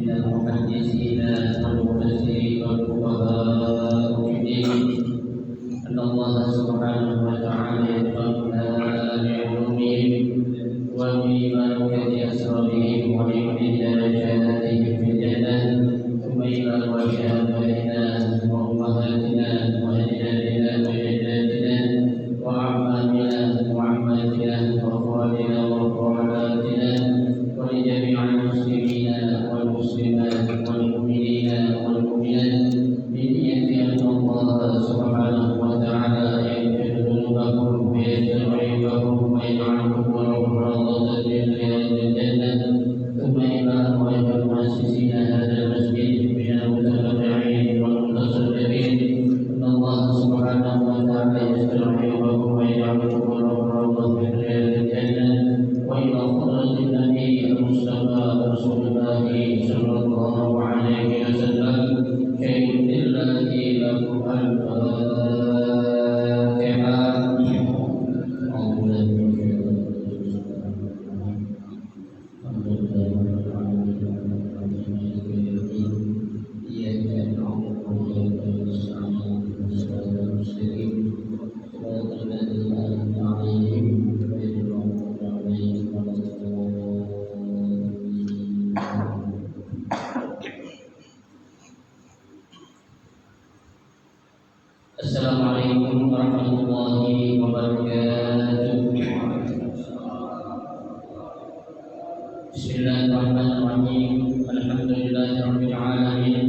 من المحدثين والمفسرين والفقهاء في الدين أن الله سبحانه وتعالى يتقبلها بعلومهم وببركة أسرارهم وبعلم درجاتهم في الجنة ثم إلى وشهادتنا وأمهاتنا وأجدادنا وجداتنا وأعمامنا وعماتنا وأخواننا وأخواتنا ولجميع المسلمين والمسلمات والمؤمنين والمؤمنات بنية أن الله سبحانه وتعالى يغفر ذنوبهم ويستر عيوبهم ويجعلهم ولهم روضة من رياض الجنة ثم إلى أرواح المؤسسين هذا المسجد من المتبرعين والمتصدقين أن الله سبحانه وتعالى يستر عيوبهم ويجعلهم ولهم روضة من رياض الجنة وإلى حضرة النبي المصطفى رسول الله صلى الله عليه وسلم شيء لله لكم الفاتحة. Assalamualaikum warahmatullahi wabarakatuh. Bismillahirrahmanirrahim. Alhamdulillahirabbil alamin.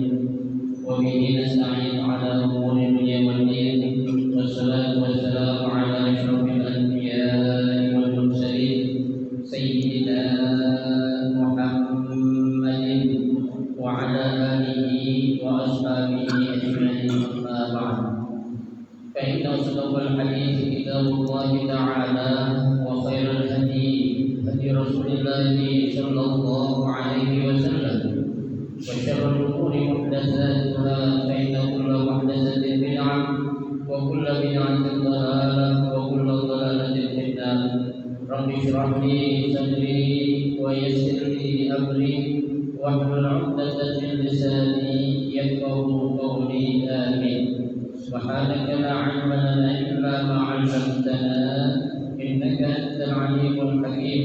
Wa bihi nasta'in 'ala umuri dunya wad din. Wassalatu wassalamu 'ala asyrofil anbiya'i wal mursalin sayyidina Muhammadin wa 'ala alihi wa ashabihi ajma'in. Amma ba'd. فإن أصدق الحديث كتاب الله تعالى وخير الهدي هدي رسول الله صلى الله عليه وسلم وشر الأمور محدثاتها فإن كل محدثة بدعة وكل بدعة ضلالة وكل ضلالة في النار. رب اشرح لي صدري ويسر لي أمري واحلل عقدة من لساني يفقهوا قولي آمين. سبحانك لا علم لنا إلا ما علمتنا إنك أنت العليم الحكيم.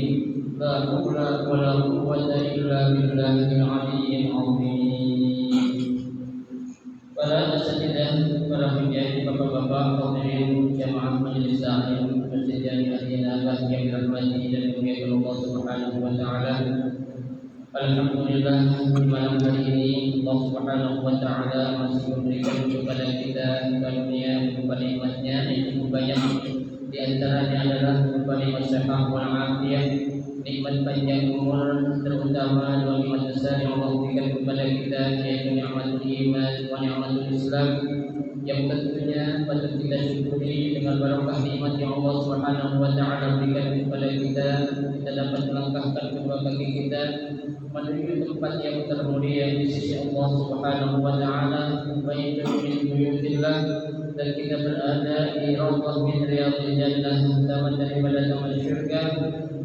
لا حول ولا قوة إلا بالله العلي العظيم. Para asatidzah, para penjaga, bapak-bapak, hadirin jamaah majelis taklim Masjid Jami'ah Nabah yang dirahmati dan dimuliakan Allah Subhanahu wa taala. Alhamdulillah, di malam hari ini Allah Subhanahu wa taala masih memberikan kepada kita karunia berupa nikmat-Nya yang cukup banyak. Di antaranya adalah berupa nikmat sehat wal afiyah, nikmat panjang umur, terutama dua nikmat besar yang Allah berikan kepada kita, yaitu nikmatul iman wa nikmatul Islam, yang tentunya patut kita syukuri. Dengan barokah nikmat yang Allah Subhanahu wa taala berikan kepada kita, kita dapat melangkahkan kedua kaki kita menuju tempat yang termulia di sisi Allah Subhanahu wa taala, baik min buyutillah, dan kita berada di raudhah min riyadhil jannah, taman daripada taman syurga,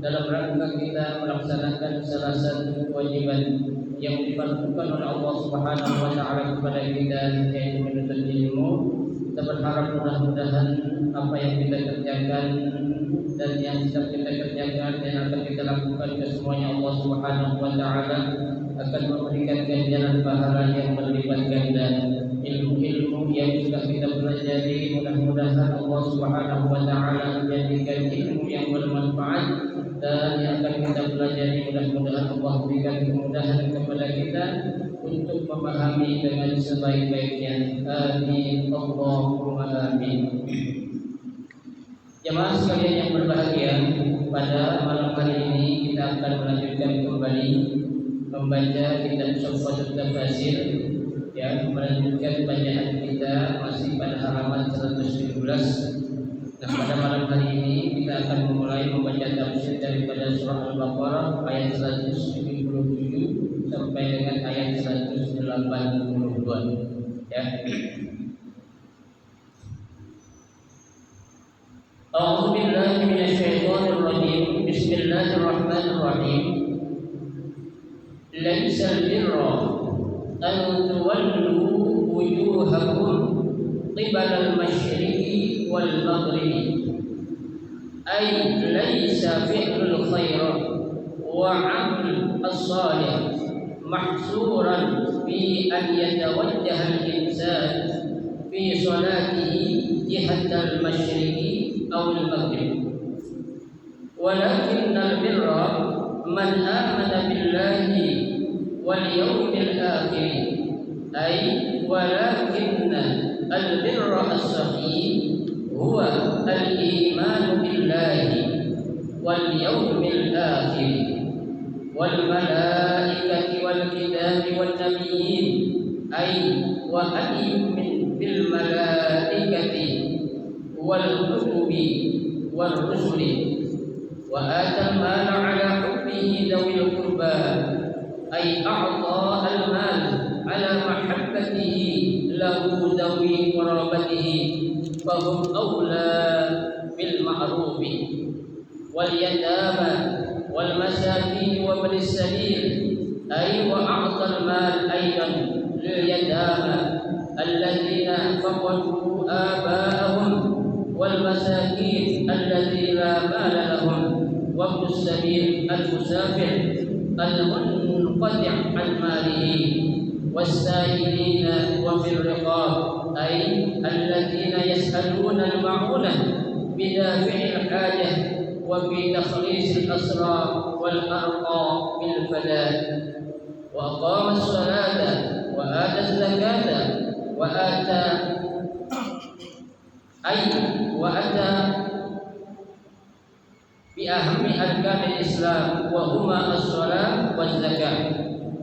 dalam rangka kita melaksanakan salah satu kewajiban yang difardukan oleh Allah Subhanahu wa taala kepada kita, yaitu menuntut ilmu. Kita berharap mudah-mudahan apa yang kita kerjakan dan yang sedang kita kerjakan dan akan kita lakukan kesemuanya Allah Subhanahu wa taala akan memberikan ganjaran pahala yang berlipat ganda. Ilmu-ilmu yang sudah kita pelajari, mudah-mudahan Allah Subhanahu wa taala menjadikan ilmu yang bermanfaat, dan yang akan kita pelajari mudah-mudahan Allah berikan kemudahan kepada kita untuk memahami dengan sebaik-baiknya. Amin Allahumma amin. Jemaah sekalian yang berbahagia, pada malam hari ini kita akan melanjutkan kembali membaca kitab Tuhfatul Tafasir, ya, melanjutkan bacaan kita masih pada halaman 117. Nah, pada malam hari ini kita akan memulai membaca tafsir daripada surah Al-Baqarah ayat 177 sampai dengan ayat 182, ya. A'udzu billahi minasy syaithanir rajim. Bismillahirrahmanirrahim. laisa al-birra an tuwallu wujuhakum qibala al-masyriqi wal maghribi ay laisa fi'lul khair wa 'amal as-salih mahsuran fi an yatawajjaha al-insan fi salatihi jihata al-masyriqi aw al-maghrib walakin al-birra man amana billahi wal yawmil akhir ay walakin al-birra as-sahih huwa al-iman billahi wal yawmil akhir wal malaikati wal kitabi wan nabiyyin ay wa an yu'min bil malaikati wal kutubi wal rusuli wa ata al-mala ala hubbihi dhawil qurba ay a'ta al-mal ala mahabbatihi lahu dhawi qarabatihi fahum awla bil ma'ruf wal yatama wal masakin wa ibn as-sabil ay wa a'ta al-mal aidan lil yatama alladhina faqadu aba'ahum wal masakin alladhina mala lahum wa ibn as-sabil al-musafir al-munqati' an malihi was-sa'ilin wa fil riqab ay alladhina yas'aluna al-ma'unah bidafi'il hajah wa bi takhlis al-asra wal arqa bil fala wa aqama as-salata wa ata az-zakata wa ata bi ahammi arkan al-islam wa huma as-salat waz-zakah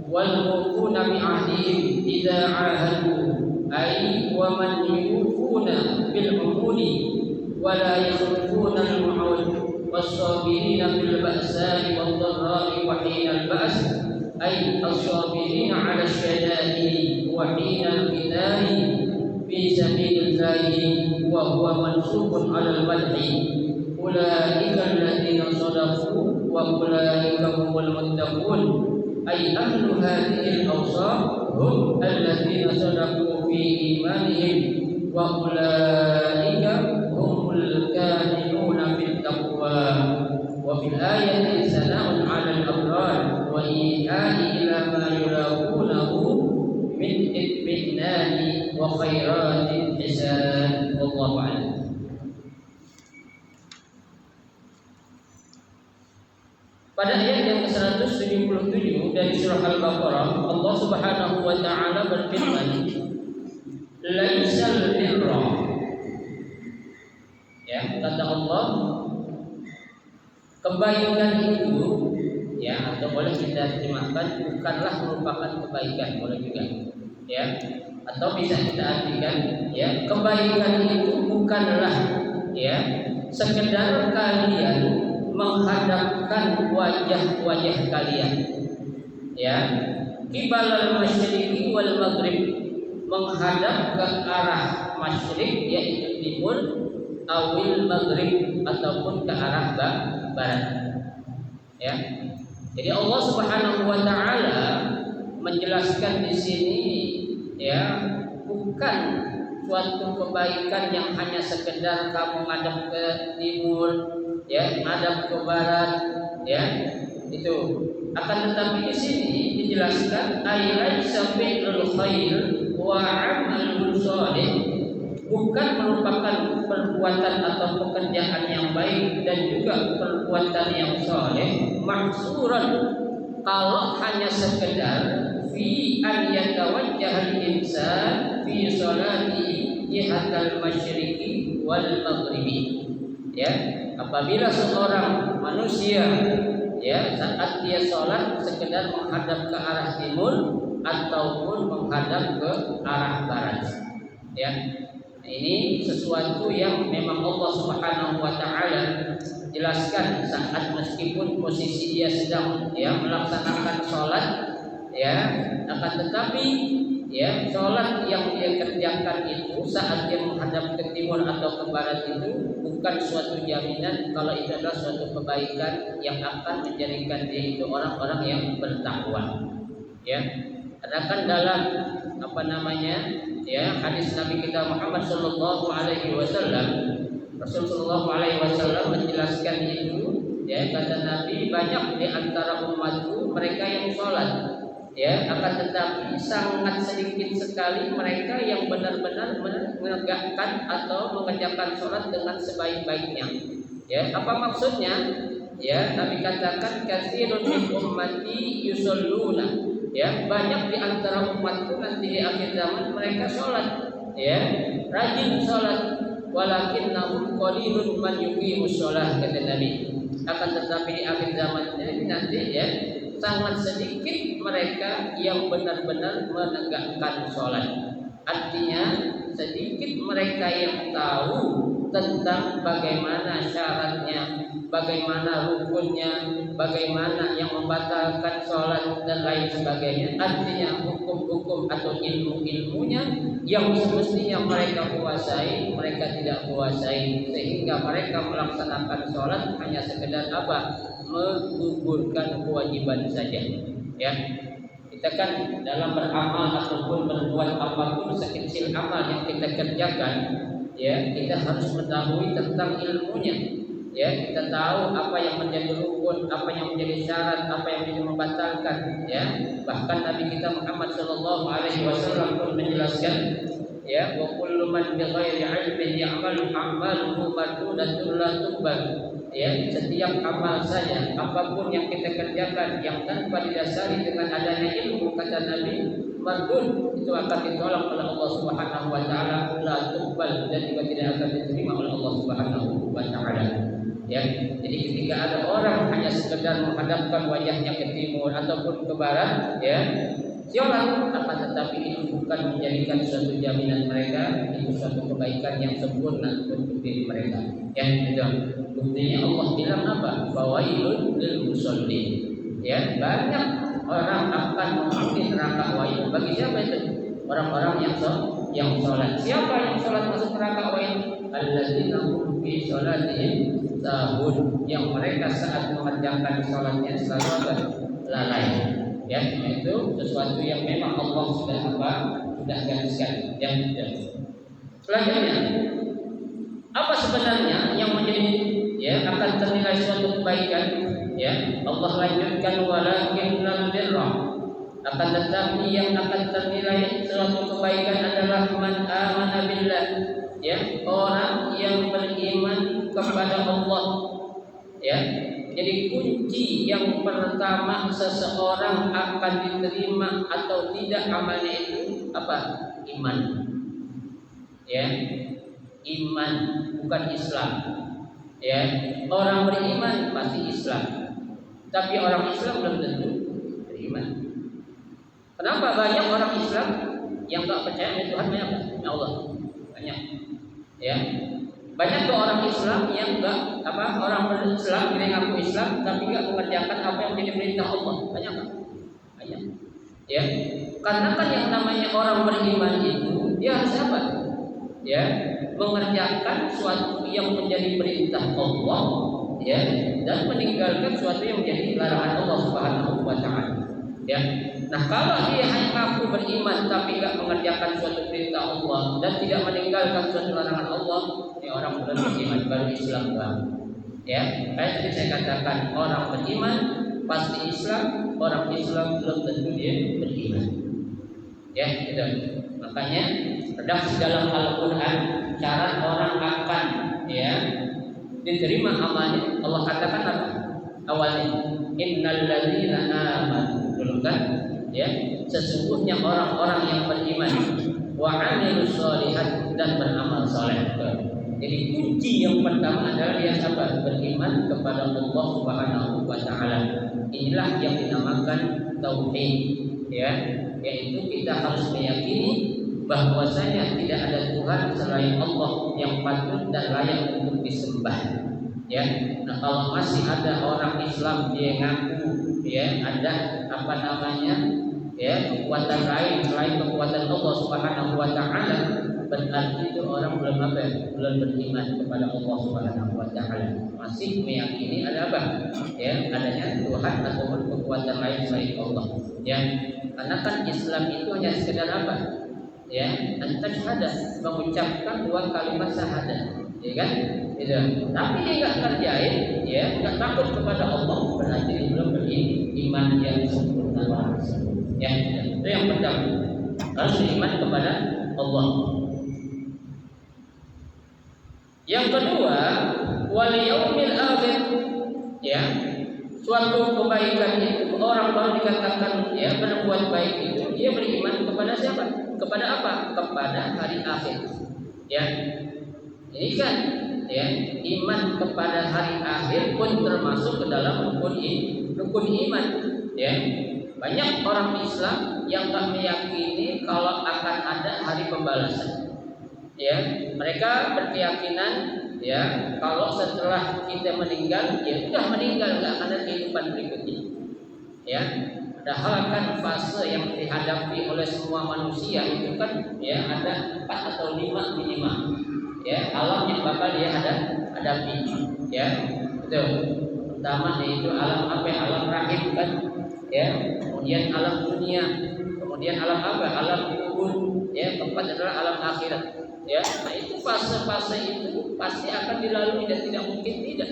wal mufuna bi ahdihim idza ahadu ay wa man yufuna bil umuri wa la yakhlufuna al-mu'ud was-sabirina bil ba'sa'i wad dharra'i wa hina al-ba's ay as-sabirina 'ala ash-shada'id wa hina al-qitali fi sabilillahi wa huwa mansubun 'ala al-madhi ulaika alladziina sadaqu wa ulaika humul muttaqun ay ahlu hadhihi al-awsaf hum alladziina sadaqu fi imanihim wa ulaika humul kaamiluna fit taqwa wa fil ayati sana'un 'ala al-abrar wa iha'i ila ma yulaqunahu min itminani wa khairatin hisan wallahu a'lam. Pada ayat yang ke-177 dari surah Al-Baqarah, Allah Subhanahu wa taala berfirman, "Laisal birra." Ya, kata Allah, kebaikan itu ya, atau boleh kita terjemahkan bukanlah merupakan kebaikan, boleh juga. Ya, atau bisa kita artikan ya, kebaikan itu bukanlah ya sekedar kalian menghadapkan wajah-wajah kalian ya qibalal masyriqi wal maghrib, menghadap ke arah masyrik yaitu timur, awil maghrib ataupun ke arah barat ya. Jadi Allah Subhanahu wa taala menjelaskan di sini ya, bukan suatu kebaikan yang hanya sekedar kamu ngadap ke timur ya, ngadap ke barat ya, itu. Akan tetapi di sini dijelaskan laisa fi'lul khair wa 'amalul shalih, bukan merupakan perbuatan atau pekerjaan yang baik dan juga perbuatan yang saleh mahsuran, kalau hanya sekedar fi an yatawajjahal insan fi salati jihatal masyriqi wal maghribi ya. Apabila seorang manusia ya saat dia sholat sekedar menghadap ke arah timur ataupun menghadap ke arah barat ya, ini sesuatu yang memang Allah Subhanahu wa taala jelaskan saat meskipun posisi dia sedang ya melaksanakan sholat ya, akan tetapi ya sholat yang dia kerjakan itu saat dia menghadap ke timur atau ke barat itu bukan suatu jaminan kalau itu adalah suatu kebaikan yang akan menjadikan dia itu orang-orang yang bertakwa Ya, karena kan dalam hadis Nabi kita Muhammad Shallallahu Alaihi Wasallam, Rasul Shallallahu Alaihi Wasallam menjelaskan itu. Ya, kata Nabi, banyak di antara umatku mereka yang sholat, ya, akan tetapi sangat sedikit sekali mereka yang benar-benar menegakkan atau mengerjakan sholat dengan sebaik-baiknya. Ya, apa maksudnya? Ya, Nabi katakan katsirun min ummati yusalluna. Ya, banyak di antara umatku nanti di akhir zaman mereka sholat, ya, rajin sholat, walakinnahum qalilun man yuqimus sholat, kata Nabi. Akan tetapi di akhir zaman ini nanti, ya, sangat sedikit mereka yang benar-benar menegakkan sholat. Artinya sedikit mereka yang tahu tentang bagaimana syaratnya, bagaimana rukunnya, bagaimana yang membatalkan sholat dan lain sebagainya. Artinya hukum-hukum atau ilmu-ilmunya yang semestinya mereka kuasai, mereka tidak kuasai, sehingga mereka melaksanakan sholat hanya sekedar apa? Menggugurkan kewajiban saja. Ya, kita kan dalam beramal ataupun berbuat apapun, sekecil amal yang kita kerjakan, ya, kita harus mengetahui tentang ilmunya. Ya, kita tahu apa yang menjadi rukun, apa yang menjadi syarat, apa yang menjadi membatalkan. Ya, bahkan Nabi kita Muhammad Shallallahu Alaihi Wasallam pun menjelaskan, ya, wa kullu man bi ghairi ilmin ya'malu a'maluhu mardudatun la tuqbal. Ya, setiap amal saja, apapun yang kita kerjakan yang tanpa didasari dengan adanya ilmu, kata Nabi, mardud, itu akan ditolak oleh Allah Subhanahu wa taala, la tuqbal, dan juga tidak akan diterima oleh Allah Subhanahu wa taala. Ya, jadi ketika ada orang hanya sekedar menghadapkan wajahnya ke timur ataupun ke barat, ya, sholat, akan tetapi itu bukan menjadikan suatu jaminan mereka, itu suatu kebaikan yang sempurna untuk diri mereka. Ya, itu buktinya Allah bilang apa? Fawailun lil musallin. Ya, banyak orang akan memasuki neraka wail. Bagi siapa itu? Orang-orang yang sholat. Siapa yang sholat masuk neraka wail? Alladzina hum fi sholatihim sahun, yang mereka saat mengerjakan sholatnya selalu lalai. Ya, itu sesuatu yang memang Allah sudah gariskan. Selanjutnya, apa sebenarnya yang menjadi, ya, akan ternilai suatu kebaikan? Ya, Allah lanjutkan walakinnal birra, akan tetapi yang akan ternilai suatu kebaikan adalah man amana billah, ya, orang yang beriman kepada Allah. Ya, jadi kunci yang pertama seseorang akan diterima atau tidak amalnya itu apa? Iman. Ya, iman, bukan Islam. Ya, orang beriman pasti Islam, tapi orang Islam belum tentu beriman. Kenapa banyak orang Islam yang tak percaya Tuhan? Banyak, ya Allah, banyak. Ya, banyak tuh orang Islam yang enggak orang berislam, dia ngaku Islam tapi enggak mengerjakan apa yang menjadi perintah Allah. Banyak. Ya, karena kan yang namanya orang beriman itu dia harus apa? Ya, mengerjakan suatu yang menjadi perintah Allah, ya, dan meninggalkan suatu yang menjadi larangan Allah Subhanahu wa taala. Ya. Nah, kalau dia hanya mengaku beriman tapi tidak mengerjakan suatu perintah Allah dan tidak meninggalkan suatu larangan Allah, ya, orang belum beriman, baru Islam bang. Ya, kayak tadi saya katakan, orang beriman pasti Islam, orang Islam belum tentu dia beriman. Ya, gitu. Makanya redaksi dalam Al-Quran syarat orang akan, ya, diterima amalnya. Allah katakan apa? Awalnya innal ladzina amanu, kan? Ya, sesungguhnya orang-orang yang beriman wa 'amilus shalihat, dan beramal saleh. Jadi kunci yang pertama adalah dia sabar, beriman kepada Allah Subhanahu wa taala. Inilah yang dinamakan tauhid, ya, yaitu kita harus meyakini bahwasanya tidak ada Tuhan selain Allah yang patut dan layak untuk disembah. Ya, nah kalau masih ada orang Islam dia ngaku, ya, ada kekuatan lain selain kekuatan Allah Subhanahu wa taala, berarti itu orang belum apa ya? Belum beriman kepada Allah Subhanahu wa taala. Masih meyakini ada apa? Ya, adanya Tuhan ataupun kekuatan lain selain Allah. Ya. Karena kan Islam itu hanya sekedar apa? Ya, an-tashahadah, mengucapkan dua kalimat syahadat. Ya kan? Itu. Tapi dia enggak kerjain, ya, enggak takut kepada Allah, berarti dia belum beriman yang sempurna. Ya, itu yang pertama. Harus beriman kepada Allah. Yang kedua, wal yaumil akhir. Ya. Suatu kebaikan itu orang baru dikatakan ya berbuat baik itu dia beriman kepada siapa? Kepada apa? Kepada hari akhir. Ya. Ini kan ya, iman kepada hari akhir pun termasuk ke dalam rukun iman. Ya. Banyak orang Islam yang tak meyakini kalau akan ada hari pembalasan. Ya, mereka berkeyakinan ya kalau setelah kita meninggal ya sudah meninggal, nggak akan ada kehidupan berikutnya. Ya, padahal kan fase yang dihadapi oleh semua manusia itu kan ya ada 4 atau 5 minimal. Ya, alam yang bakal dia hadapi. Ya, betul. Pertama yaitu alam apa? Alam rahim kan. Ya, kemudian alam dunia, kemudian alam apa? Alam kubur. Ya, keempat adalah alam akhirat. Ya, nah itu fase-fase itu pasti akan dilalui dan tidak mungkin tidak.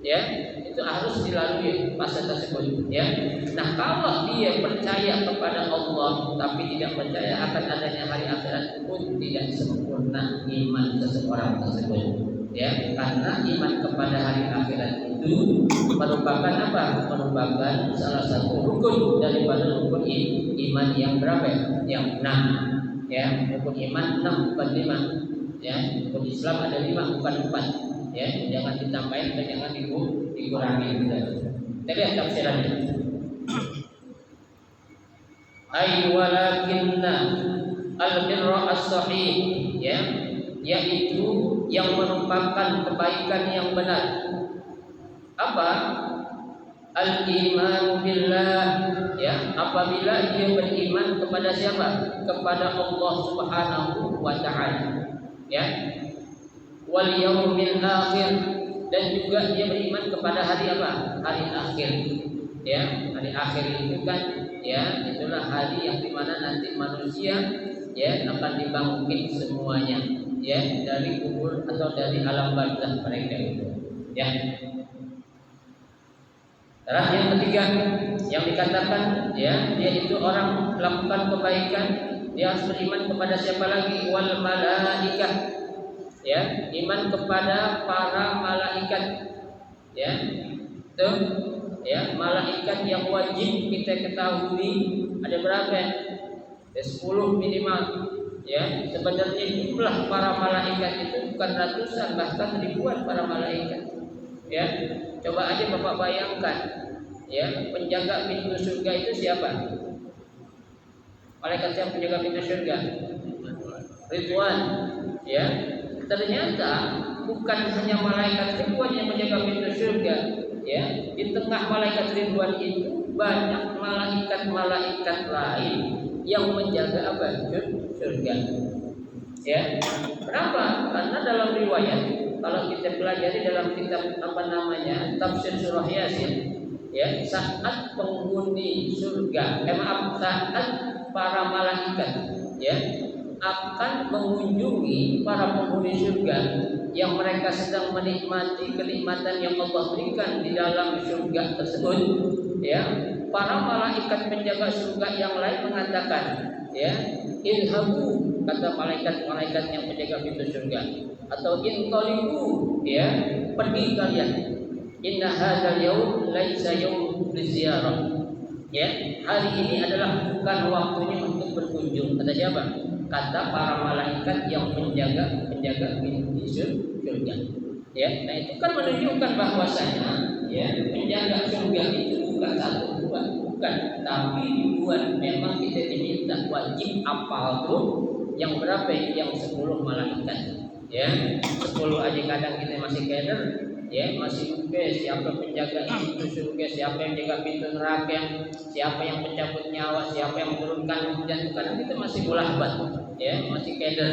Ya, itu harus dilalui fase tersebut. Ya, nah kalau dia percaya kepada Allah tapi tidak percaya akan adanya hari akhirat pun tidak sempurna iman seseorang tersebut. Ya, karena iman kepada hari akhirat itu merupakan apa? Merupakan salah satu rukun daripada rukun iman yang berapa? Yang 6. Ya, rukun iman 6 bukan 5. Ya, rukun Islam ada 5 bukan 4. Ya, jangan ditambahin dan jangan dikurangi. Kita lihat tafsirannya. Ay walakinna al-birra as-sahih, ya, yaitu yang merupakan kebaikan yang benar. Apa? Al-iman billah, ya, apabila dia beriman kepada siapa? Kepada Allah Subhanahu wa taala. Ya. Wal yaumil akhir, dan juga dia beriman kepada hari apa? Hari akhir. Ya, hari akhir itu kan ya, itulah hari yang dimana nanti manusia ya akan dibangkit semuanya ya dari kubur atau dari alam barzakh mereka itu. Ya. Terus yang ketiga yang dikatakan ya dia itu orang melakukan kebaikan, dia harus beriman kepada siapa lagi? Wal malaikah, ya, iman kepada para malaikat. Ya, itu ya malaikat yang wajib kita ketahui ada berapa? Ya, 10 minimal. Ya, sebenarnya jumlah para malaikat itu bukan ratusan bahkan ribuan para malaikat. Ya, coba aja Bapak bayangkan, ya, penjaga pintu surga itu siapa? Malaikat yang penjaga pintu surga? Ridwan. Ya, ternyata bukan hanya malaikat Ridwan yang menjaga pintu surga. Ya, di tengah malaikat Ridwan itu banyak malaikat-malaikat lain yang menjaga apa? Surga. Ya, kenapa? Karena dalam riwayat kalau kita pelajari dalam kitab apa namanya tafsir surah Yasin, ya, saat penghuni surga, saat para malaikat, ya, akan mengunjungi para penghuni surga yang mereka sedang menikmati kenikmatan yang Allah berikan di dalam surga tersebut, ya, para malaikat penjaga surga yang lain mengatakan, ya, ilhamu, kata malaikat-malaikat yang menjaga pintu surga, atau intaliqu, ya, pergi kalian. Inna hadzal yaum laisa yaum liziarah. Ya, hari ini adalah bukan waktunya untuk berkunjung. Kata siapa? Kata para malaikat yang menjaga pintu surga. Ya, nah itu kan menunjukkan bahwasanya ya penjaga surga itu bukan satu dua, bukan, tapi ribuan. Memang kita diminta wajib apal tuh yang berapa? Yang 10 malaikat. Ya, 10 aja kadang kita masih keder, ya masih oke, siapa penjaga pintu surga, siapa yang jaga pintu neraka, siapa yang pencabut nyawa, siapa yang menurunkan hujan, karena kita masih mulahbat, ya masih keder,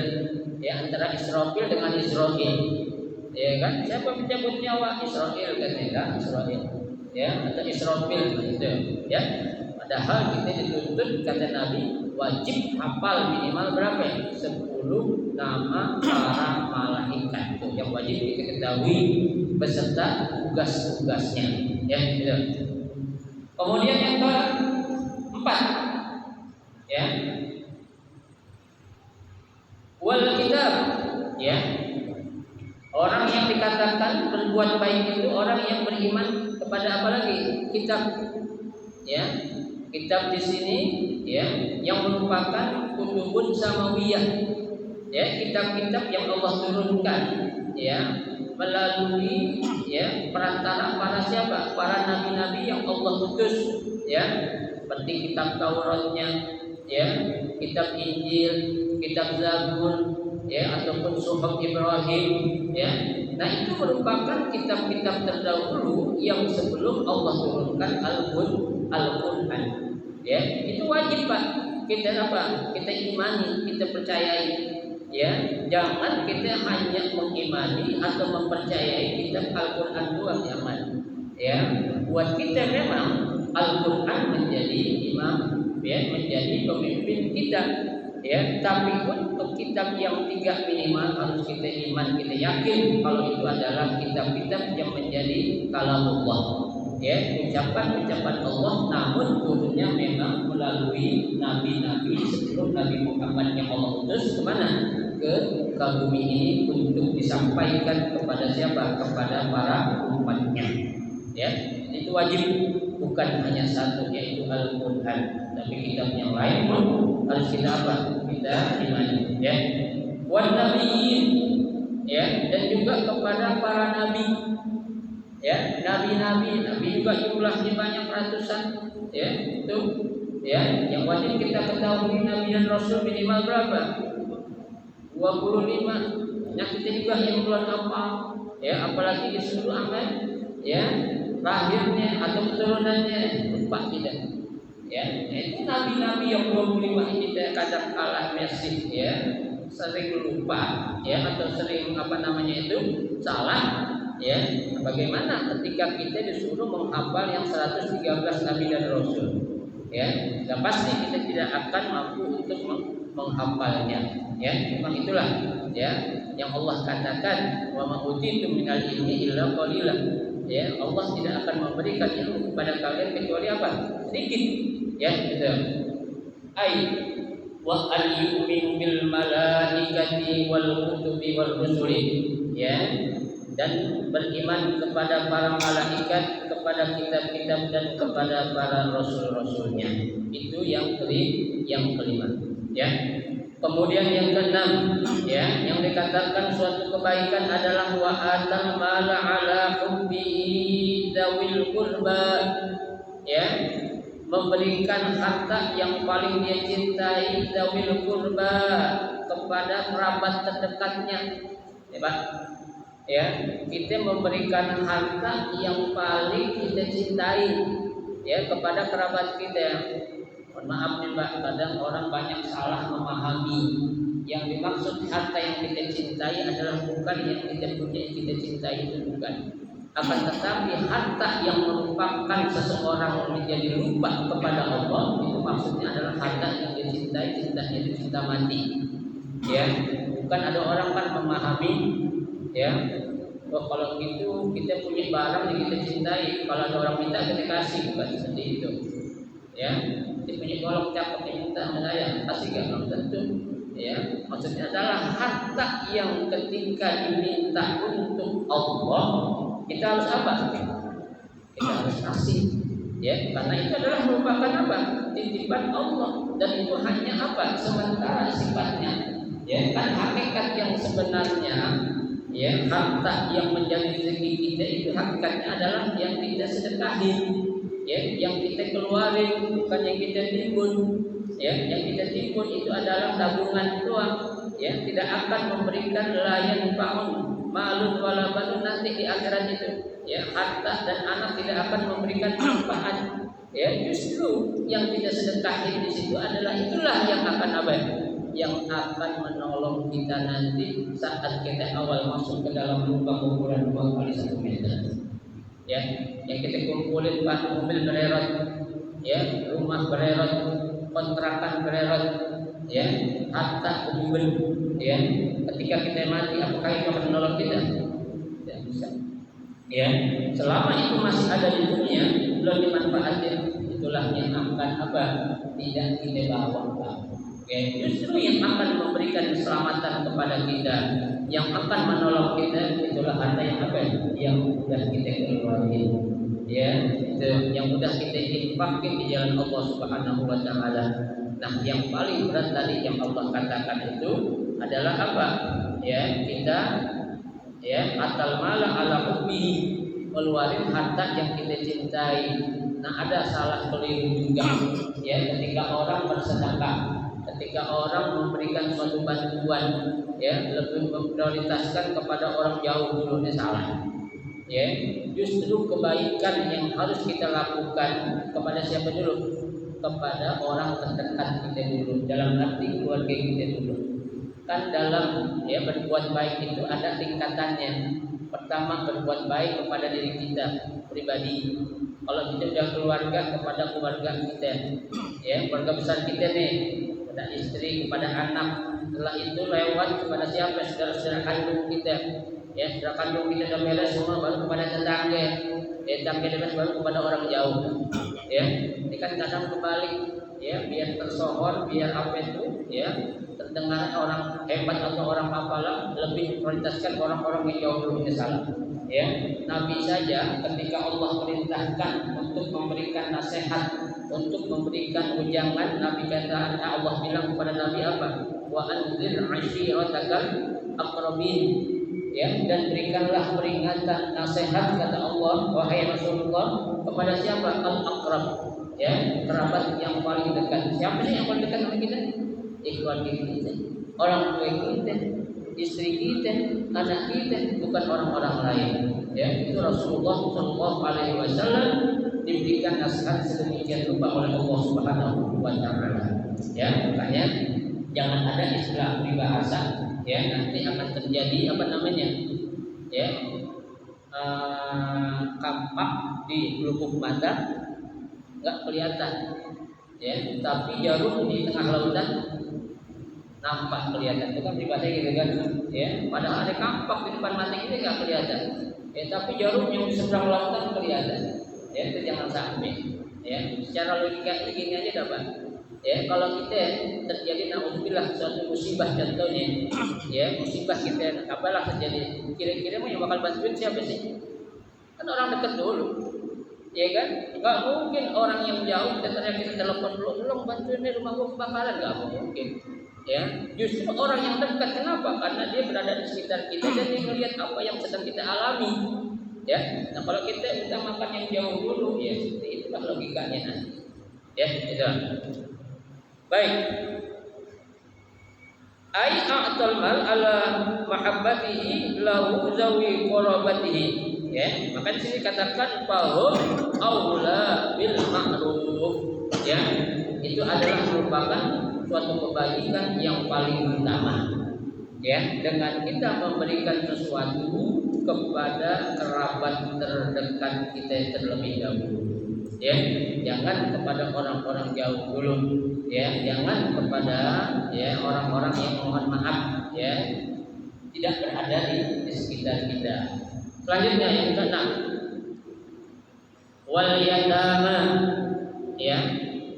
ya antara Israfil dengan Israil, ya kan? Siapa pencabut nyawa? Israil kan, Israil, ya atau Israfil gitu, ya. Padahal kita dituntut kata Nabi wajib hafal minimal berapa? 10 nama para malaikat itu yang wajib kita ketahui beserta tugas-tugasnya, ya gitu. Kemudian yang keempat, ya wal kitab, ya orang yang dikatakan berbuat baik itu orang yang beriman kepada apa lagi? Kitab, ya kitab di sini, ya yang merupakan kutubun samawiyah, ya kitab-kitab yang Allah turunkan, ya melalui ya perantara para siapa? Para nabi-nabi yang Allah utus, ya seperti kitab Tauratnya, ya kitab Injil, kitab Zabur, ya ataupun Suhuf Ibrahim, ya. Nah itu merupakan kitab-kitab terdahulu yang sebelum Allah turunkan Al-Quran, ya itu wajib Pak kita apa? Kita imani, kita percayai, ya jangan kita hanya mengimani atau mempercayai kitab Al-Quran doang, jangan, ya buat kita memang Al-Quran menjadi imam, ya menjadi pemimpin kita, ya tapi untuk kitab yang 3 minimal harus kita iman, kita yakin kalau itu adalah kitab-kitab yang menjadi kalamullah, ya ucapan-ucapan Allah, namun turunnya memang melalui nabi-nabi sebelum Nabi Muhammad yang Allah utus kemana? Ke bumi ini untuk disampaikan kepada siapa? Kepada para umatnya, ya itu wajib, bukan hanya satu yaitu Al-Quran, tapi kitab yang lain pun harus kita apa? Kita imani, ya wan nabiyyin, ya dan juga kepada para nabi, ya nabi-nabi juga jumlahnya banyak ratusan, ya itu, ya yang wajib kita ketahui nabi dan rasul minimal berapa? 25. Nah kita juga yang belum hafal, ya apalagi disuruh amal, ya lahirnya atau keturunannya lupa tidak, ya itu nabi-nabi yang 25 ini kita kadang kalah masih, ya sering lupa, ya atau sering apa namanya itu salah, ya bagaimana ketika kita disuruh menghafal yang 113 nabi dan rasul, ya dan pasti kita tidak akan mampu untuk menghafalnya, ya memang itulah ya yang Allah katakan wa ma utitum minal ilmi illa qalilan, ya Allah tidak akan memberikan ilmu kepada kalian kecuali apa? Sedikit, ya gitu. Ai wa an yu'minu bil malaikati wal kutubi wal rusuli, ya dan beriman kepada para malaikat, kepada kitab-kitab dan kepada para rasul-rasulnya. Itu yang kelima, ya. Kemudian yang keenam, ya, yang dikatakan suatu kebaikan adalah wa atal mala ala hubbihi dawil qurba, ya, memberikan harta yang paling dia cintai dawil qurba kepada kerabat terdekatnya, ya Pak. Ya, kita memberikan harta yang paling kita cintai, ya kepada kerabat kita. Mohon maaf nih Mbak, kadang orang banyak salah memahami. Yang dimaksud harta yang kita cintai adalah bukan yang kita punya, yang kita cintai itu bukan. Akan tetapi harta yang merupakan seseorang menjadi lupa kepada Allah, itu maksudnya adalah harta yang dia cintai, cintanya itu cinta mati. Ya, bukan ada orang kan memahami, ya, oh kalau gitu kita punya barang yang kita cintai, kalau ada orang minta kita kasih, bukan seperti itu. Ya, kita punya golok cakep yang minta sama saya, kasih gak? Belum tentu. Ya, maksudnya adalah harta yang ketika diminta untuk Allah, kita harus apa? Kita harus kasih. Ya, karena itu adalah merupakan apa? Titipan Allah, dan itu hanya apa? Sementara sifatnya. Ya, kan hakikat yang sebenarnya, ya harta yang menjadi rezeki kita itu hakikatnya adalah yang kita sedekahin, ya yang kita keluarin, bukan yang kita timbun. Ya yang kita timbun itu adalah tabungan doang, ya tidak akan memberikan layan paun, malun wala banun, nanti di akhirat itu ya harta dan anak tidak akan memberikan manfaat. Ya, justru yang kita sedekahin di situ adalah itulah yang akan apa? Yang akan menolong kita nanti saat kita awal masuk ke dalam lubang ukuran 2 kali 1 meter. Ya, yang kita kumpulin Pak, mobil bererot, ya, rumah bererot, kontrakan bererot, ya, harta kumpul, ya. Ketika kita mati, apakah itu akan menolong kita? Tidak bisa. Ya, selama itu masih ada di dunia, belum dimanfaatkan, itulah yang akan apa? Tidak kita bawa. Ya, justru yang akan memberikan keselamatan kepada kita, yang akan menolong kita, itulah harta yang apa? Yang sudah kita keluarin, ya, itu yang sudah kita infakkan di jalan Allah Subhanahu Wa Taala. Nah, yang paling berat tadi yang Allah katakan itu adalah apa? Ya, kita ya atal mala ala hubbi, keluarin harta yang kita cintai. Nah, ada salah keliru juga ya ketika orang bersedekah, ketika orang memberikan suatu bantuan, ya lebih memprioritaskan kepada orang jauh dulu, ini salah. Ya, justru kebaikan yang harus kita lakukan kepada siapa dulu? Kepada orang terdekat kita dulu, dalam arti keluarga kita dulu. Kan dalam ya berbuat baik itu ada tingkatannya. Pertama, berbuat baik kepada diri kita pribadi. Kalau kita sudah keluarga, kepada keluarga kita, ya keluarga besar kita nih, kepada istri, kepada anak. Setelah itu lewat kepada siapa? Saudara-saudara kandung kita, ya saudara kandung kita sudah beres semua, baru kepada tetangga, ya tetangga baru kepada orang jauh. Ya, ini kan kadang kebalik, ya biar tersohor, biar apa itu, ya terdengar orang hebat atau orang apalah, lebih prioritaskan orang-orang yang jauh dulu, ini salah. Ya, Nabi saja ketika Allah perintahkan untuk memberikan nasihat, untuk memberikan ujangan, Nabi kata, Allah bilang kepada Nabi apa? Wa anzir ashiratakal aqrabin. Ya, dan berikanlah peringatan nasihat kata Allah, wahai Rasulullah, kepada siapa? Al-aqrab, ya kerabat yang paling dekat. Siapa sih yang paling dekat dengan kita? Keluarga kita, orang tua kita, istri kita, anak kita, bukan orang-orang lain. Ya, itu Rasulullah Shallallahu Alaihi Wasallam diberikan nasihat sedemikian rupa oleh Allah Subhanahu Wa Taala. Ya, makanya jangan ada istilah peribahasa, ya nanti akan terjadi apa namanya, ya kampak di lubuk mata nggak kelihatan, ya tapi jarum di tengah lautan nampak kelihatan. Itu kan peribahasa gitu kan, ya padahal ada kampak di depan mata kita nggak kelihatan, ya tapi jarum yang di seberang lautan kelihatan. Ya itu jangan sampai, ya secara logika ini aja dapat. Ya kalau kita terjadi naudzubillah suatu musibah contohnya, ya musibah kita apalah terjadi, kira-kira mau yang bakal bantuin siapa sih? Kan orang dekat dulu, ya kan? Nggak mungkin orang yang jauh kita telepon dulu, bantuin nih rumah gua kebakaran, nggak mungkin. Ya justru orang yang dekat, kenapa? Karena dia berada di sekitar kita dan dia melihat apa yang sedang kita alami. Ya, nah kalau kita utamakan yang jauh dulu, ya seperti itulah logikanya nanti. Ya, itu. Baik. Ai a'tal mal ala mahabbatihi lahu zawi qarabatihi. Ya, maka di sini katakan bahwa aula bil ma'ruf. Ya, itu adalah merupakan suatu kebaikan yang paling utama. Ya, dengan kita memberikan sesuatu kepada kerabat terdekat kita terlebih dahulu. Ya, jangan kepada orang-orang jauh dulu. Ya, jangan kepada ya orang-orang yang mohon maaf ya tidak berada di sekitar kita. Selanjutnya yang keenam, wal yatama. Ya,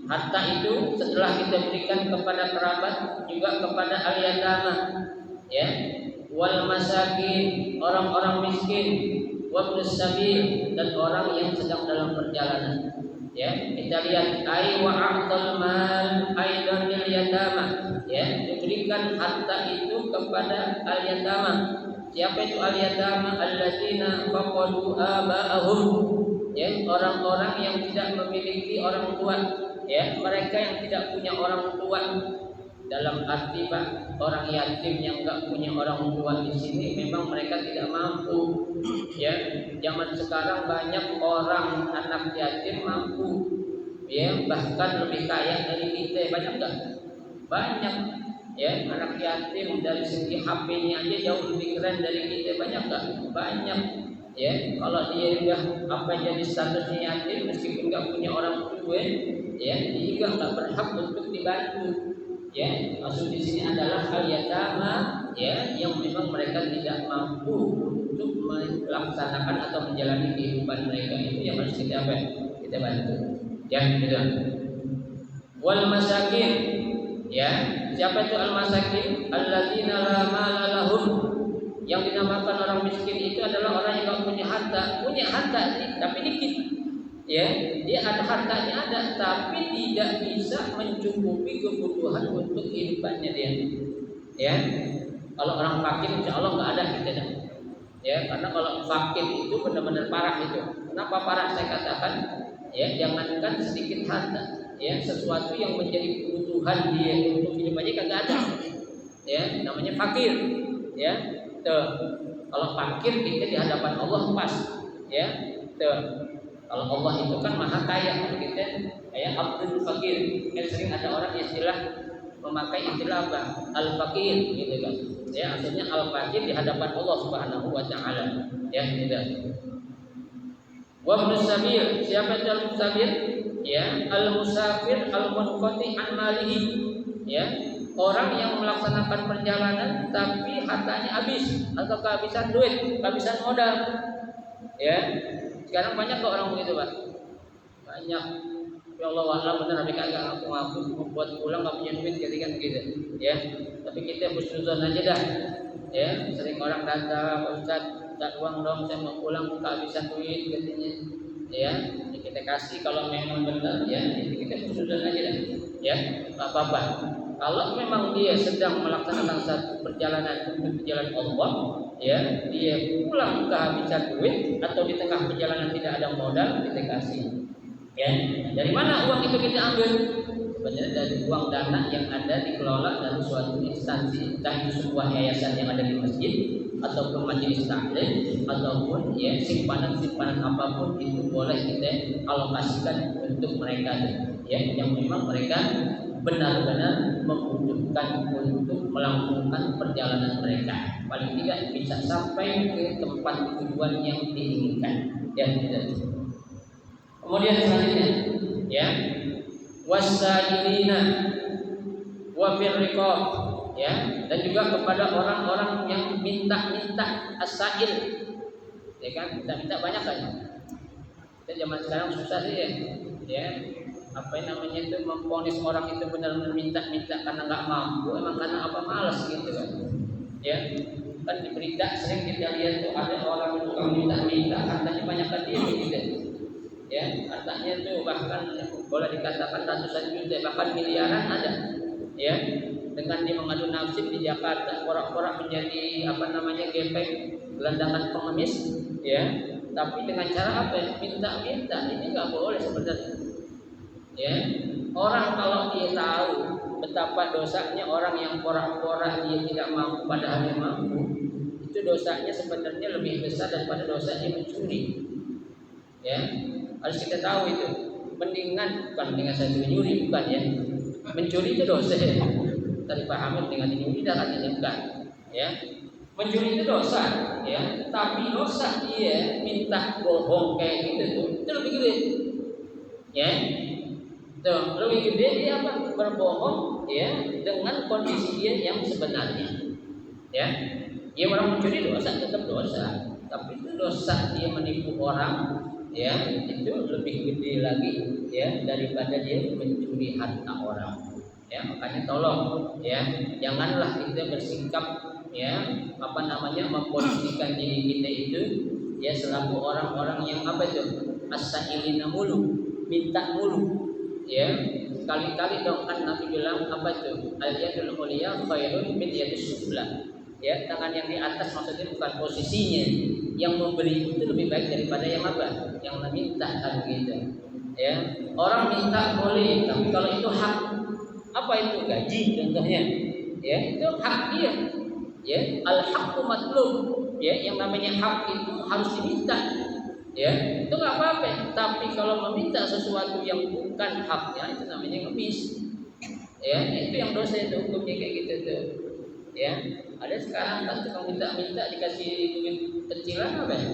harta itu setelah kita berikan kepada kerabat juga kepada al yatama. Ya, wal masakin, orang-orang miskin, wabnus sabil, dan orang yang sedang dalam perjalanan. Ya, kita lihat ai wa a'tal mal aidan lil yatama. Ya, diberikan harta itu kepada al yatama. Siapa itu al yatama? Alladzina faqadu aba'ahum. Ya, orang-orang yang tidak memiliki orang tua. Ya, mereka yang tidak punya orang tua. Dalam arti Pak, orang yatim yang nggak punya orang tua di sini memang mereka tidak mampu. Ya, zaman sekarang banyak orang anak yatim mampu, ya bahkan lebih kaya dari kita. Banyak nggak? Banyak. Ya, anak yatim dari segi HP-nya aja jauh lebih keren dari kita. Banyak nggak? Banyak. Ya, kalau dia udah jadi statusnya yatim meskipun nggak punya orang tua, ya dia juga nggak berhak untuk dibantu. Ya, maksud di sini adalah hal yatama, ya, yang memang mereka tidak mampu untuk melaksanakan atau menjalani kehidupan mereka, itu yang harus kita bantu. Ya, gitu. Wal masakin, ya, siapa itu al masakin? Alladzina la mala lahum. Yang dinamakan orang miskin itu adalah orang yang tidak punya harta tapi dikit. Ya, dia ada hartanya tapi tidak bisa mencukupi kebutuhan untuk kehidupannya dia. Ya, kalau orang fakir insya Allah nggak ada gitu dah. Ya, karena kalau fakir itu benar-benar parah itu. Kenapa parah saya katakan? Ya, jangankan sedikit harta, ya sesuatu yang menjadi kebutuhan dia untuk hidup aja kagak ada. Ya, namanya fakir. Ya, tuh. Kalau fakir kita di hadapan Allah pas. Ya, tuh. Kalau Allah itu kan maha kaya, kita kayak Abdul Fakir. Kan sering ada orang istilah memakai istilah apa? Al Fakir, gitu kan? Ya, maksudnya Al Fakir di hadapan Allah Subhanahu Wa Taala. Ya, gitu. Wa musabil, siapa itu al musabil? Ya, al musafir al munqati an malihi. Ya, orang yang melaksanakan perjalanan tapi hartanya habis atau kehabisan duit, kehabisan modal. Ya. Sekarang banyak kok orang begitu Pak. Banyak. Ya Allah wa'ala benar tapi kagak ngaku buat pulang nggak punya duit ketika gitu. Ya. Tapi kita husnuzon aja dah. Ya. Sering orang datang, Ustaz, tak uang dong, saya mau pulang kehabisan duit katanya. Ya. Jadi kita kasih kalau memang benar ya. Jadi kita husnuzon aja dah. Ya. Nggak apa-apa. Kalau memang dia sedang melaksanakan satu perjalanan untuk jalan Allah, ya dia pulang kehabisan duit atau di tengah perjalanan tidak ada modal, kita kasih. Ya, dari mana uang itu kita ambil? Sebenarnya dari uang dana yang ada dikelola dalam suatu instansi, entah itu sebuah yayasan yang ada di masjid ataupun majelis taklim ataupun ya simpanan apapun itu boleh kita alokasikan untuk mereka ya yang memang mereka benar-benar membutuhkan untuk melakukan perjalanan mereka, paling tidak bisa sampai ke tempat tujuan yang diinginkan. Ya, kemudian selanjutnya, ya, wasailina wa firriqab, ya, dan juga kepada orang-orang yang minta-minta asail, ya kan, minta-minta banyak kan. Kita zaman sekarang susah sih ya. Apa namanya itu memponis orang itu benar-benar minta-minta karena nggak mampu, emang karena apa malas gitu kan? Ya, kan di berita sering kita lihat tuh ada orang yang tukang minta-minta, hartanya banyak kan dia gitu. Ya, hartanya tuh bahkan boleh dikatakan ratusan juta, bahkan miliaran ada. Ya, dengan dia mengadu nasib di Jakarta, porak-porak menjadi gepeng, gelandangan pengemis, ya. Tapi dengan cara apa? Minta-minta, ini nggak boleh sebenarnya. Ya, orang kalau dia tahu betapa dosanya orang yang porak-porak dia tidak mampu padahal dia mampu, itu dosanya sebenarnya lebih besar daripada dosa dia mencuri. Ya, harus kita tahu itu. Bukan dengan saya mencuri, bukan ya. Mencuri itu dosa. Tadi paham dengan mencuri dah katanya bukan. Ya, mencuri itu dosa, ya. Tapi dosa dia minta bohong kayak gitu tuh, itu lebih gede. Ya. Tuh, lebih gede dia berbohong ya dengan kondisi dia yang sebenarnya. Ya. Dia orang mencuri dosa tetap dosa, tapi itu dosa dia menipu orang ya itu lebih gede lagi ya daripada dia mencuri harta orang. Ya, makanya tolong ya janganlah kita bersikap ya memposisikan diri kita itu ya selaku orang-orang yang as-sa'ilina mulu, minta mulu. Ya, sekali-kali dong kan Nabi bilang al-yadul ulya khairun min yadis sufla. Ya, tangan yang di atas maksudnya bukan posisinya, yang memberi itu lebih baik daripada yang meminta kan gitu. Ya, orang minta boleh, tapi kalau itu hak, Apa itu gaji contohnya? Ya, itu hak dia. Ya, al-haqqu matlub. Ya, yang namanya hak itu harus diminta. Ya, itu nggak apa-apa. Tapi kalau meminta sesuatu yang bukan haknya itu namanya ngemis. Ya, itu yang dosa itu hukumnya kayak gitu tuh. Ya, ada sekarang kan tukang minta dikasih duit kecilan apa ya?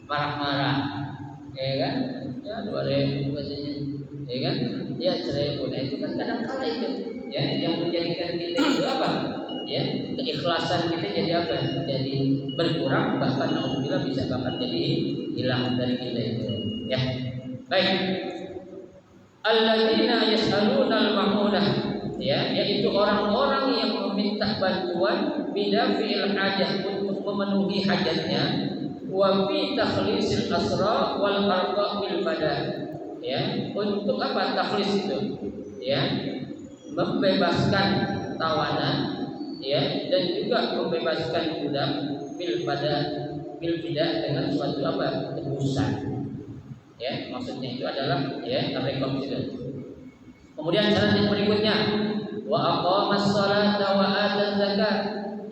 Marah-marah, ya kan? Ya 2.000 katanya, ya kan? Ya 1.000. Nah itu kan kadang kala itu, ya yang menjadikan kita itu apa? Ya keikhlasan kita jadi apa? Jadi berkurang, bahkan alhamdulillah bisa bahkan jadi hilang dari kita itu. Ya, baik. Alladzina yas'aluna al-ma'unah, ya, yaitu orang-orang yang meminta bantuan bidafil hajah untuk memenuhi hajatnya, wa fi takhlisil asra wal arqa bil badan, ya, untuk apa takhlis itu, ya, membebaskan tawanan, ya, dan juga membebaskan budak bil badan dengan suatu apa tebusan. Ya, maksudnya itu adalah ya rekom itu. Kemudian syarat yang berikutnya wa aqamas sholata wa ataz zakat.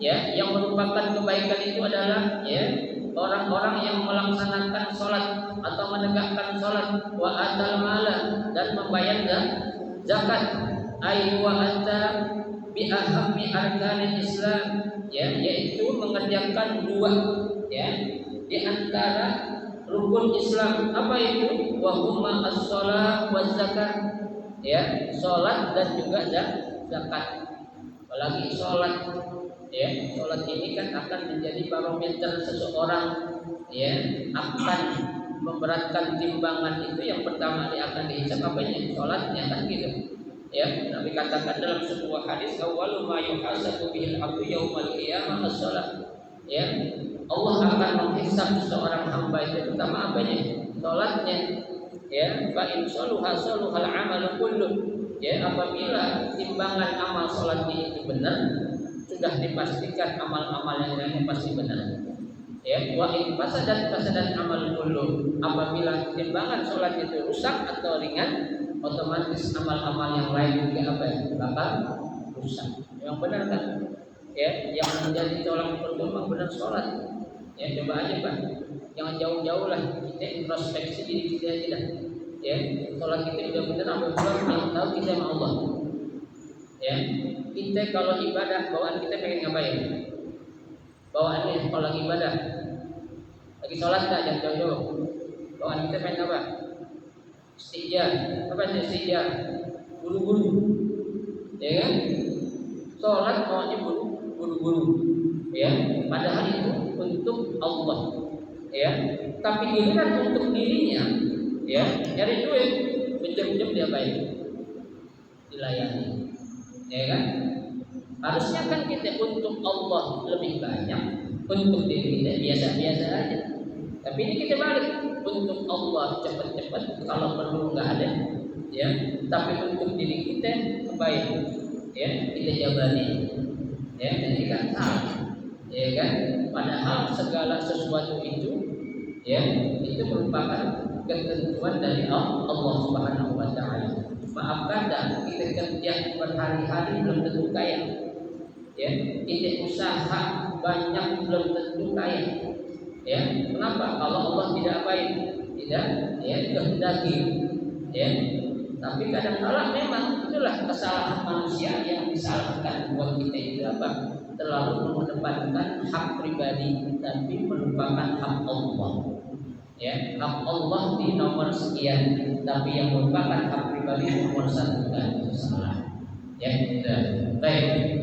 Ya, yang merupakan kebaikan itu adalah ya orang-orang yang melaksanakan sholat atau menegakkan sholat wa atal mala dan membayar zakat. Ay wa anta bi ahammi arkanil Islam, ya, yaitu mengerjakan dua ya di antara rukun Islam. Apa itu? Wa huma as-shalah wa zakat, ya, salat dan juga zakat. Apalagi salat, ya, salat ini kan akan menjadi barometer seseorang, ya, akan memberatkan timbangan itu. Yang pertama dia akan dihisab apanya? Salatnya kan gitu. Ya, Nabi katakan dalam sebuah hadis, awwalu ma yuhasabu bihil abdu yaumal qiyamah as-shalah. Ya, Allah akan menghisab seorang hamba itu pertama apanya? Salatnya. Ya, fa in shaluha shaluhal amalu kullu. Ya, apabila timbangan amal salatnya itu benar, sudah dipastikan amal-amal yang lainnya pasti benar. Ya, wa in fasadat amal kullu. Apabila timbangan salat itu rusak atau ringan, otomatis amal-amal yang lain juga apa ya? Bakal rusak. Yang benar kan? Ya, yang menjadi tolak ukur benar sholat. Ya, coba aja Pak, jangan jauh-jauh lah, kita introspeksi diri kita aja dah. Ya, sholat kita udah benar apa belum? Yang tahu kita sama Allah. Ya, kita kalau ibadah bawaan kita pengen ngapain? Bawaannya kalau lagi ibadah, lagi sholat tak jangan jauh-jauh. Bawaan kita pengen apa? Istijah, apa sih istijah? Buru-buru, ya kan? Sholat maunya buru-buru, ya. Padahal itu untuk Allah, ya. Tapi giliran untuk dirinya, ya, nyari duit, pinjam-pinjam diapain? Dilayani, ya kan? Harusnya kan kita untuk Allah lebih banyak, untuk diri kita biasa-biasa aja. Tapi ini kita balik, untuk Allah cepat-cepat, kalau perlu nggak ada, ya. Tapi untuk diri kita baik, ya, kita jabari, ya, jadi kan salah, ya kan? Padahal segala sesuatu itu, ya, itu merupakan ketentuan dari Allah Subhanahu Wa Taala. Maaf kata kita kerja berhari-hari belum tentu kaya, ya, kita usaha banyak belum tentu kaya. Ya, kenapa? Kalau Allah tidak baik, tidak, ya, kehendaki, ya. Tapi kadang-kala memang itulah kesalahan manusia yang disalahkan buat kita itu apa? Terlalu mengedepankan hak pribadi tapi melupakan hak Allah. Ya, hak Allah di nomor sekian, tapi yang merupakan hak pribadi nomor satu kan salah. Ya, sudah. Baik.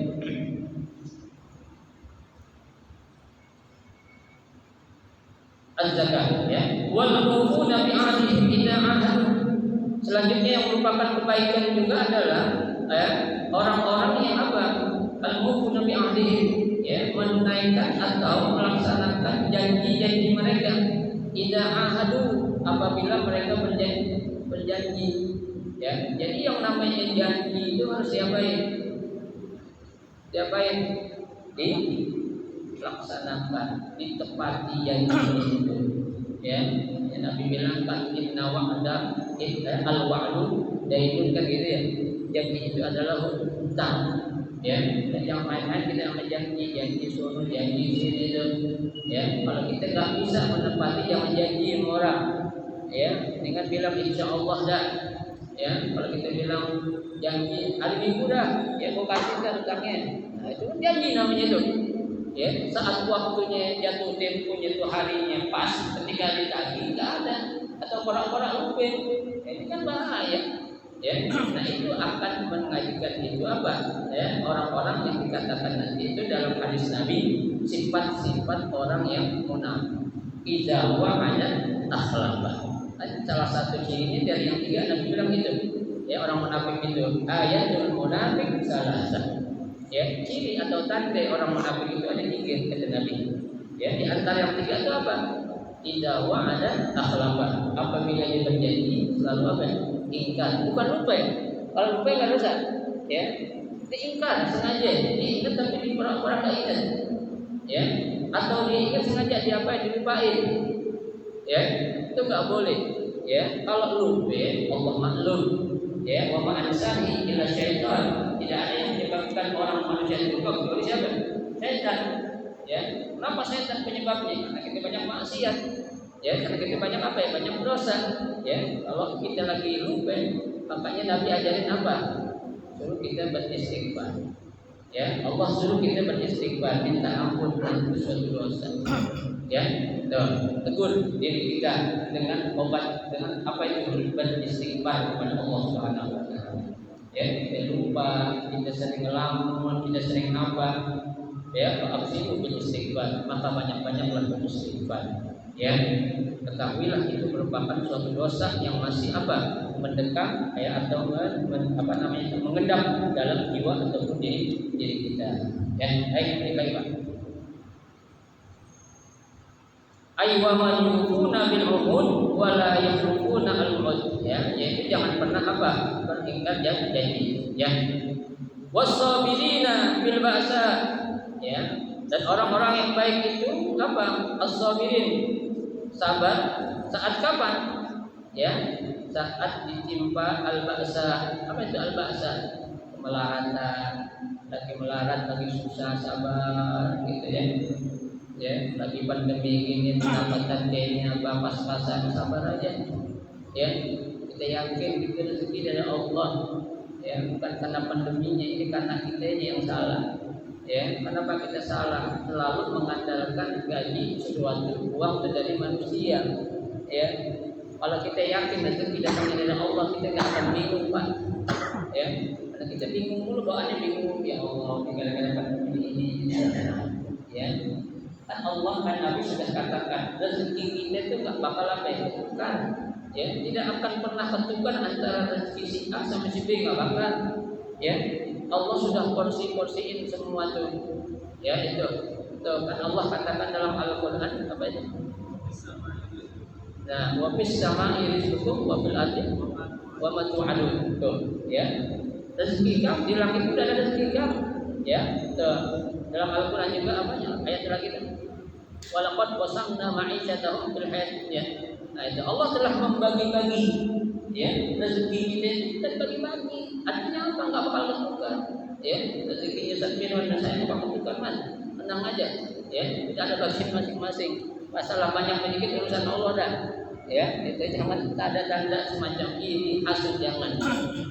Az-zakat, ya. Wal mufuna bi ahdihim idza ahadu. Selanjutnya yang merupakan kebaikan juga adalah orang-orang yang apa? Al-mufuna bi ahdihim, ya, menunaikan atau melaksanakan janji-janji mereka. Idza ahadu, apabila mereka berjanji, ya. Jadi yang namanya janji itu harus diapain? Diapain? Dilaksanakan, ditepati janji itu, ya. Nabi bilang kan inna wa'da al-wa'du dainun kan gitu ya. janji itu adalah hutang. Ya, dan yang main-main kita sama janji suruh janji sini itu. Ya, kalau kita nggak bisa menepati jangan janji sama orang. Ya, dengan bilang insya Allah dah. Ya, kalau kita bilang janji hari Minggu dah, ya mau kasih kan hutangnya. Nah, itu kan janji namanya itu. Ya, saat waktunya jatuh temponya itu harinya pas, ketika ditagih nggak ada atau orang-orang lupa, ini kan bahaya. Ya, nah itu akan mengajukan itu apa? Ya, orang-orang yang dikatakan nanti itu dalam hadis Nabi sifat-sifat orang yang munafik. Idza wa'ada akhlafa. Salah satu cirinya dari yang tiga Nabi bilang itu. Ya, orang munafik itu ayatul munafik salasah. Ya, ciri atau tanda orang munafik itu ada tiga kata Nabi. Ya, di antara yang tiga itu apa? Idza wa'ada akhlafa. Apabila dia berjanji selalu apa? Ingkar, bukan lupa ya. Kalau lupa nggak dosa. Ya, diingkar sengaja, diingat tapi di pura-pura nggak ingat. Ya, atau diingat sengaja diapain, dilupain. Ya, itu nggak boleh. Ya, kalau lupa Allah maklum. Ya, wa ma'ansahi illa syaitan. Tidak ada yang menyebabkan orang manusia itu lupa kecuali siapa? Syaitan. Ya, kenapa syaitan penyebabnya? Karena kita banyak maksiat. Ya, karena kita banyak apa ya? Banyak dosa. Ya, kalau kita lagi lupa, makanya Nabi ajarin apa? Suruh kita beristighfar. Ya, Allah suruh kita beristighfar, minta ampun untuk suatu dosa. Ya, tegur diri kita dengan obat, dengan apa itu beristighfar kepada Allah Subhanahu wa taala. Ya, kita lupa, kita sering ngelamun, kita sering apa? Ya, itu beristighfar, maka banyak-banyaklah beristighfar. Ya, ketahuilah itu merupakan suatu dosa yang masih apa? Mendekam ya, atau mengendap dalam jiwa ataupun diri kita. Ya, baik. Aywa man yufuna bil uhud wa la yakhlufuna al uhud. Ya, yaitu jangan pernah apa? Beringkar janji. Ya. Was-sabirina bil ba'sa. Ya. Dan orang-orang yang baik itu apa? As-sabirin. Sabar saat kapan? Ya, saat ditimpa al-ba'sa. Apa itu al-ba'sa? Kemelaratan, lagi melarat, lagi susah, sabar gitu ya. Ya, lagi pandemi ini pendapatan kayaknya apa pas-pasan, sabar aja. Ya, kita yakin itu rezeki dari Allah. Ya, bukan karena pandeminya, ini karena kita yang salah. Ya, kenapa kita salah? Selalu mengandalkan gaji sesuatu uang dari manusia. Ya, kalau kita yakin rezeki datangnya dari Allah, kita nggak akan bingung, Pak. Ya, karena kita bingung mulu, bawaannya bingung. Ya Allah, gara-gara pandemi ini. Ya, kan Allah kan Nabi sudah katakan rezeki kita itu nggak bakal apa ya, bukan. Ya, tidak akan pernah ketukar antara rezeki si A sama si B, nggak bakal. Ya, Allah sudah porsi-porsiin semua tuh. Ya, itu. Tuh kan Allah katakan dalam Al-Qur'an apa itu? Nah, wa fis sama'i rizqukum wa fil ardi wa ma tu'adun. Tuh, ya. Rezeki kamu di langit itu ada rezeki kamu. Ya, tuh. Dalam Al-Qur'an juga apanya? Ayat lagi itu. Walaqad qasamna ma'isyatahum fil hayatid dunya. Nah, itu Allah telah membagi-bagi ya rezeki kita dan bagi-bagi. Artinya apa? Enggak bakal ketukar. Ya, rezekinya Sabirwan dan saya bakal ketukar, Mas. Tenang aja. Ya, kita ada bagian masing-masing. Masalah banyak sedikit urusan Allah dah. Ya, itu jangan ada tanda semacam ini, hasud jangan.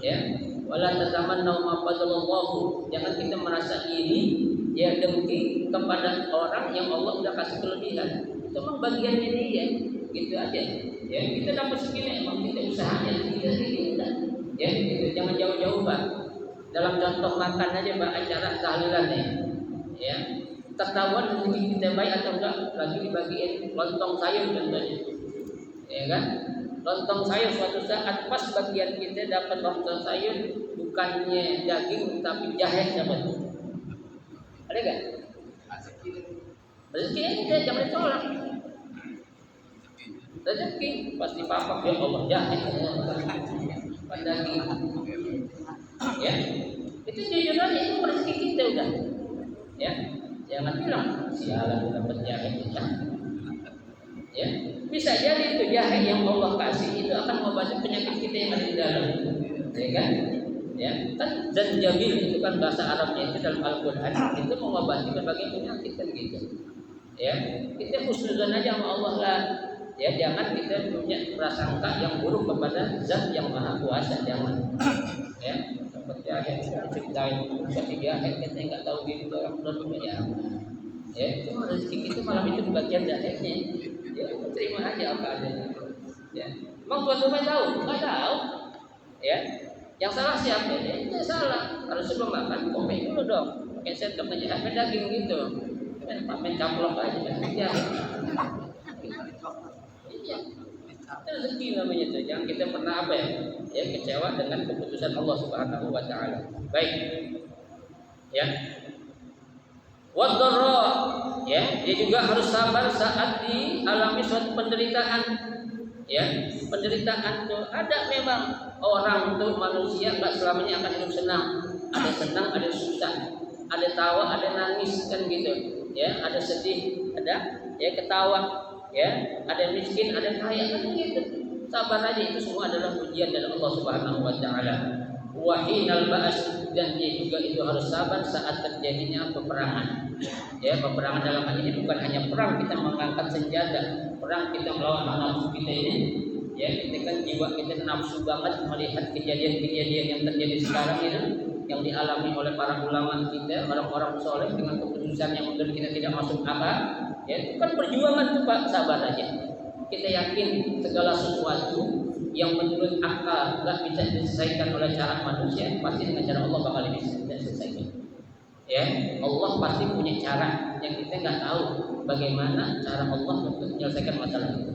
Ya, wala tatamannu ma fadlallahu. Jangan kita merasa ini ya dengki kepada orang yang Allah sudah kasih kelebihan. Itu memang bagiannya dia. Gitu aja. Ya, kita dapat segini emang kita usahanya kita. Ya, gitu. Jangan jauh-jauh, Pak. Dalam contoh makan aja, Pak, acara tahlilan nih. Ya. Ketahuan rezeki kita baik atau enggak lagi dibagiin lontong sayur contohnya. Ya kan? Lontong sayur suatu saat pas bagian kita dapat lontong sayur bukannya daging tapi jahe dapat. Ada enggak? Rezeki kita jangan ditolak. Rezeki pasti papak ya Allah jahe. Daging. Ya. Itu jujur aja itu rezeki kita udah. Ya. Jangan bilang sialan dapat jahe kita. Ya, bisa jadi itu jahe yang Allah kasih itu akan membantu penyakit kita yang ada di dalam. Ya kan? Ya, kan zanjabil itu kan bahasa Arabnya itu dalam Al-Qur'an itu mengobati berbagai penyakit kan gitu. Ya, kita husnuzan aja sama Allah lah. Ya, jangan kita punya prasangka yang buruk kepada Zat yang Maha Kuasa, jangan. Ya, seperti ayat yang ceritain ketiga ayat kita nggak tahu diri orang benar ya. Ya, cuma rezeki kita malam itu bagian zahirnya. Ya, terima aja apa adanya. Ya, emang tuan-tuan tahu? Nggak tahu. Ya, yang salah siapa? Ya, itu salah. Kalau sebelum makan, komen dulu dong. Pakai sendok aja, pakai daging gitu. Main caplok aja, ya. Iya. Itu rezeki namanya itu. Jangan kita pernah apa ya? Ya, kecewa dengan keputusan Allah Subhanahu wa taala. Baik. Ya. Wadharra, ya, dia juga harus sabar saat dialami suatu penderitaan. Ya, penderitaan itu ada memang orang itu manusia nggak selamanya akan hidup senang. Ada senang, ada susah, ada tawa, ada nangis kan gitu. Ya, ada sedih, ada ya ketawa, ya, ada miskin, ada kaya kan gitu. Sabar aja, itu semua adalah ujian dari Allah Subhanahu wa taala. Wahinal ba'as, dan dia juga itu harus sabar saat terjadinya peperangan. Ya, peperangan dalam hal ini bukan hanya perang kita mengangkat senjata, perang kita melawan nafsu kita ini. Ya, kita kan jiwa kita nafsu banget melihat kejadian-kejadian yang terjadi sekarang ini yang dialami oleh para ulama kita, orang-orang soleh dengan keputusan yang menurut kita tidak masuk akal. Ya, itu kan perjuangan tuh Pak, sabar aja. Kita yakin segala sesuatu yang menurut akal nggak bisa diselesaikan oleh cara manusia, pasti dengan cara Allah bakal bisa diselesaikan. Ya, Allah pasti punya cara yang kita nggak tahu bagaimana cara Allah untuk menyelesaikan masalah itu.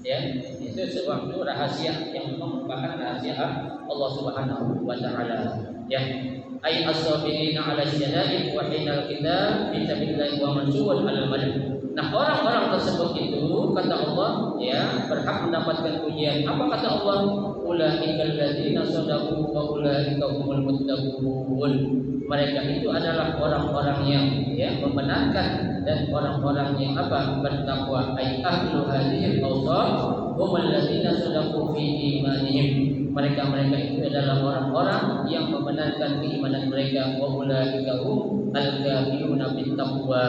Ya, itu sesuatu rahasia yang memang merupakan rahasia Allah Subhanahu wa taala. Ya, ay as-sabirina 'ala syada'id wa hinal kitab fi sabilillah wa mansuwal 'alal malik. Nah, orang-orang tersebut itu kata Allah ya berhak mendapatkan pujian. Apa kata Allah? Ulaikal ladzina shadaqu wa ulaika humul muttaqun. Mereka itu adalah orang-orang yang ya membenarkan dan orang-orang yang apa? Bertakwa. Ai ahlu hadhil awsaf humul ladzina shadaqu fi imanihim. Mereka-mereka itu adalah orang-orang yang membenarkan keimanan mereka. Wa ulaika hum al-kafiruna bit taqwa.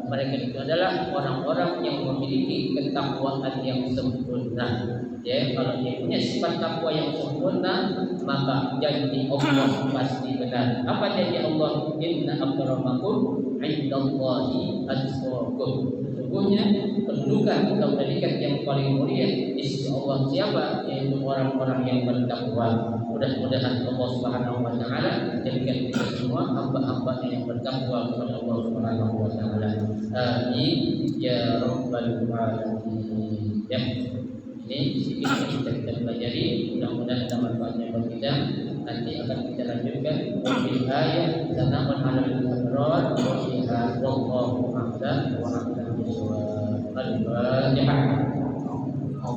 Mereka itu adalah orang-orang yang memiliki ketakwaan yang sempurna. Ya, kalau dia punya sifat takwa yang sempurna, maka janji Allah pasti benar. Apa janji Allah? Inna akramakum indallahi atqakum. Sesungguhnya kedudukan atau predikat yang paling mulia di sisi Allah siapa? Yaitu orang-orang yang bertakwa. Mudah-mudahan Allah Subhanahu wa taala jadikan kita semua hamba-hamba yang bertakwa kepada Allah Subhanahu wa taala. Amin ya rabbal alamin. Ya. Ini sedikit yang kita pelajari, mudah-mudahan ada manfaatnya bagi kita. Nanti akan kita lanjutkan bil ayat sana'un 'alal abrar wa fiha wallahu a'lam wa a'lam bissawab.